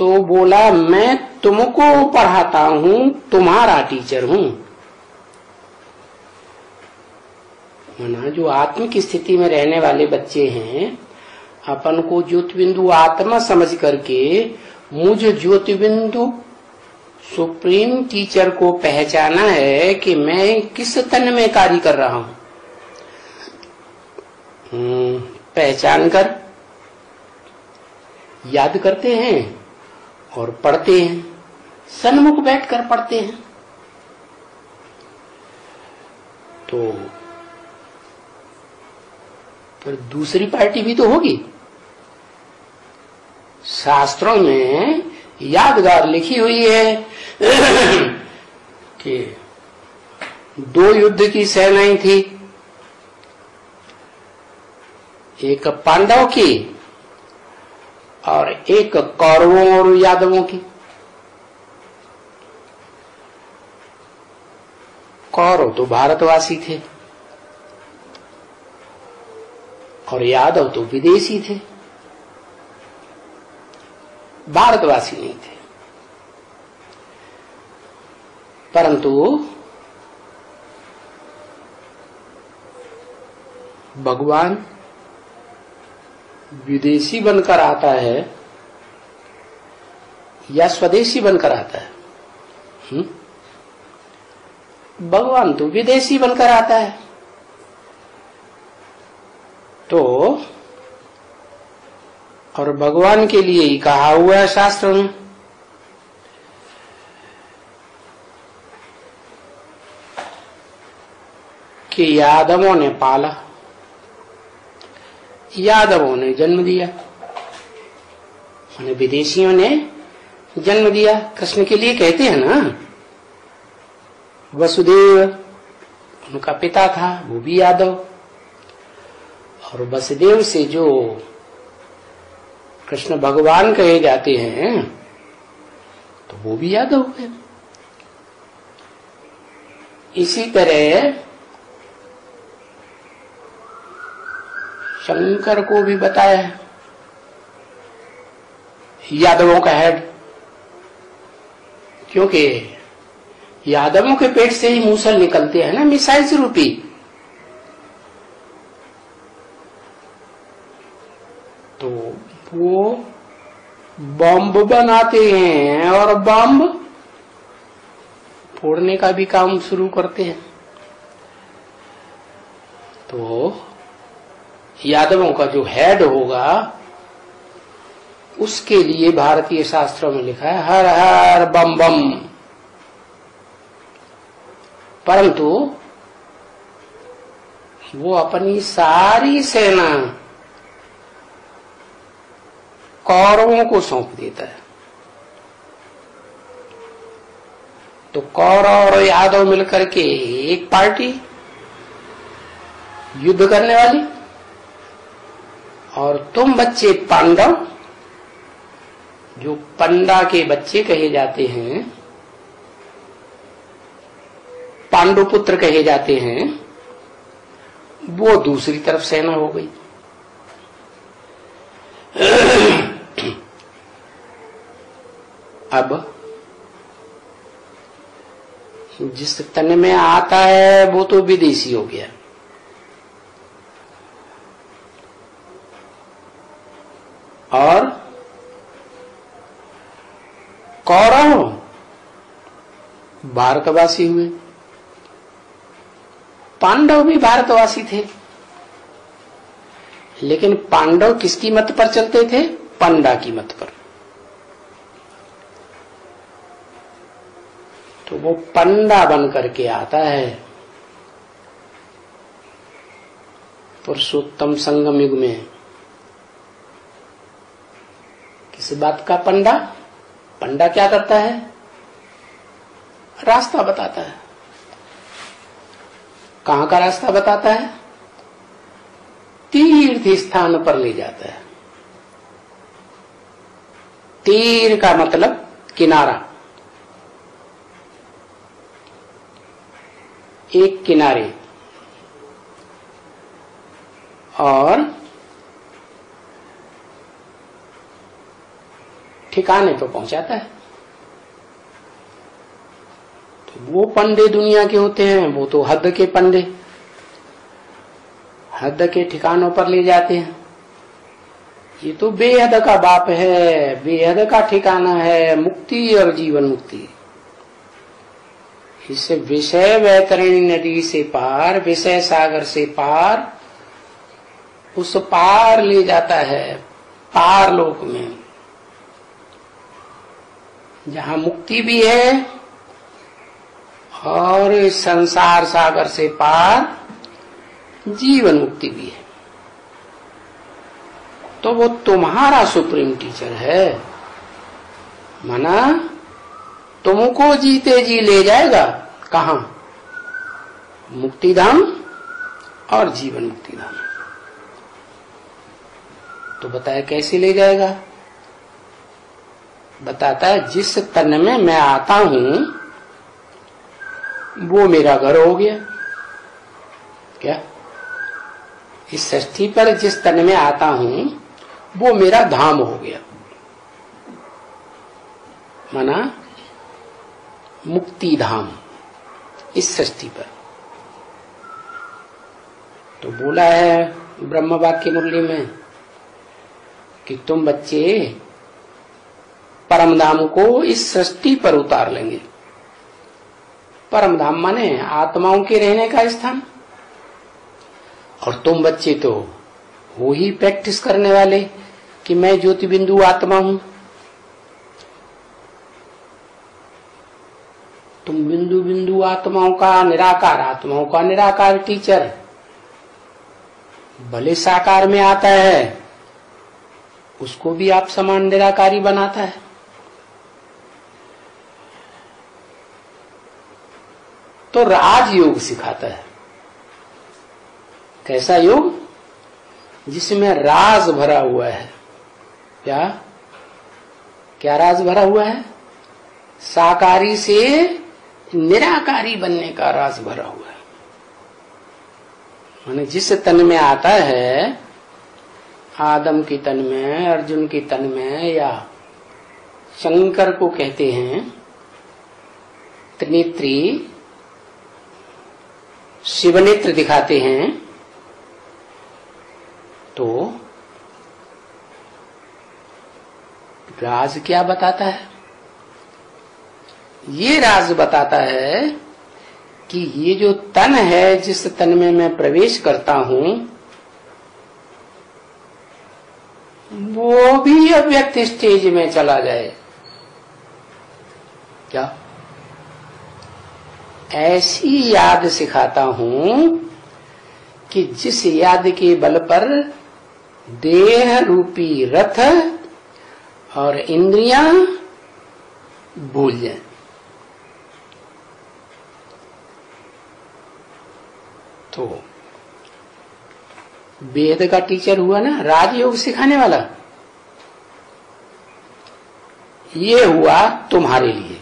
तो बोला मैं तुमको पढ़ाता हूं, तुम्हारा टीचर हूं। माना जो आत्मिक स्थिति में रहने वाले बच्चे हैं, अपन को ज्योतिबिंदु आत्मा समझ करके मुझे ज्योतिबिंदु सुप्रीम टीचर को पहचाना है कि मैं किस तन में कार्य कर रहा हूं। पहचान कर याद करते हैं और पढ़ते हैं, सन्मुख बैठकर पढ़ते हैं। तो पर दूसरी पार्टी भी तो होगी। शास्त्रों में यादगार लिखी हुई है कि 2 युद्ध की सेनाएं थी, एक पांडव की और एक कौरवों और यादवों की। कौरव तो भारतवासी थे और यादव तो विदेशी थे, भारतवासी नहीं थे। परंतु भगवान विदेशी बनकर आता है या स्वदेशी बनकर आता है? भगवान तो विदेशी बनकर आता है। तो और भगवान के लिए ही कहा हुआ है शास्त्र में कि यादवों ने पाला, यादवों ने जन्म दिया, माने विदेशियों ने जन्म दिया। कृष्ण के लिए कहते हैं ना, वसुदेव उनका पिता था, वो भी यादव, और वसुदेव से जो कृष्ण भगवान कहे जाते हैं तो वो भी यादव है। इसी तरह शंकर को भी बताया है यादवों का हेड, क्योंकि यादवों के पेट से ही मूसल निकलते हैं ना, मिसाइल रूपी। तो वो बम बनाते हैं और बम फोड़ने का भी काम शुरू करते हैं। तो यादवों का जो हेड होगा उसके लिए भारतीय शास्त्रों में लिखा है हर हर बम बम। परंतु वो अपनी सारी सेना कौरवों को सौंप देता है। तो कौरव और यादव मिलकर के एक पार्टी युद्ध करने वाली, और तुम बच्चे पांडव, जो पंडा के बच्चे कहे जाते हैं, पांडुपुत्र कहे जाते हैं, वो दूसरी तरफ सेना हो गई। अब जिस तन में आता है वो तो विदेशी हो गया, और कौरव भारतवासी हुए, पांडव भी भारतवासी थे, लेकिन पांडव किसकी मत पर चलते थे? पंडा की मत पर। तो वो पंडा बन करके आता है पुरुषोत्तम संगम युग में। किस बात का पंडा? पंडा क्या करता है? रास्ता बताता है। कहां का रास्ता बताता है? तीर्थ स्थान पर ले जाता है। तीर का मतलब किनारा, एक किनारे, और ठिकाने पे पहुंचाता है। तो वो पंडे दुनिया के होते हैं, वो तो हद के पंडे, हद के ठिकानों पर ले जाते हैं। ये तो बेहद का बाप है, बेहद का ठिकाना है, मुक्ति और जीवन मुक्ति। इस विषय वैतरणी नदी से पार, विषय सागर से पार, उस पार ले जाता है, पार लोक में, जहां मुक्ति भी है और संसार सागर से पार जीवन मुक्ति भी है। तो वो तुम्हारा सुप्रीम टीचर है, माना तुमको जीते जी ले जाएगा कहां? मुक्ति धाम और जीवन मुक्ति धाम। तो बताया कैसे ले जाएगा? बताता है जिस तन में मैं आता हूं वो मेरा घर हो गया। क्या? इस सृष्टि पर जिस तन में आता हूं वो मेरा धाम हो गया, माना मुक्ति धाम इस सृष्टि पर। तो बोला है ब्रह्म वाक्य मुरली में कि तुम बच्चे परम धाम को इस सृष्टि पर उतार लेंगे। परम धाम माने आत्माओं के रहने का स्थान। और तुम बच्चे तो वो ही प्रैक्टिस करने वाले कि मैं ज्योति बिंदु आत्मा हूं। तुम बिंदु बिंदु आत्माओं का, निराकार आत्माओं का निराकार टीचर। भले साकार में आता है उसको भी आप समान निराकारी बनाता है। तो राजयोग सिखाता है। कैसा योग? जिसमें राज भरा हुआ है। क्या क्या राज भरा हुआ है? साकारी से निराकारी बनने का राज भरा हुआ है। माने जिस तन में आता है, आदम की तन में, अर्जुन की तन में, या शंकर को कहते हैं त्रिनेत्री, शिवनेत्र दिखाते हैं, तो राज क्या बताता है? ये राज बताता है कि ये जो तन है, जिस तन में मैं प्रवेश करता हूं, वो भी अव्यक्त स्टेज में चला जाए। क्या? ऐसी याद सिखाता हूं कि जिस याद के बल पर देह रूपी रथ और इंद्रियां भूल जाएं। तो वेद का टीचर हुआ ना राजयोग सिखाने वाला, ये हुआ तुम्हारे लिए।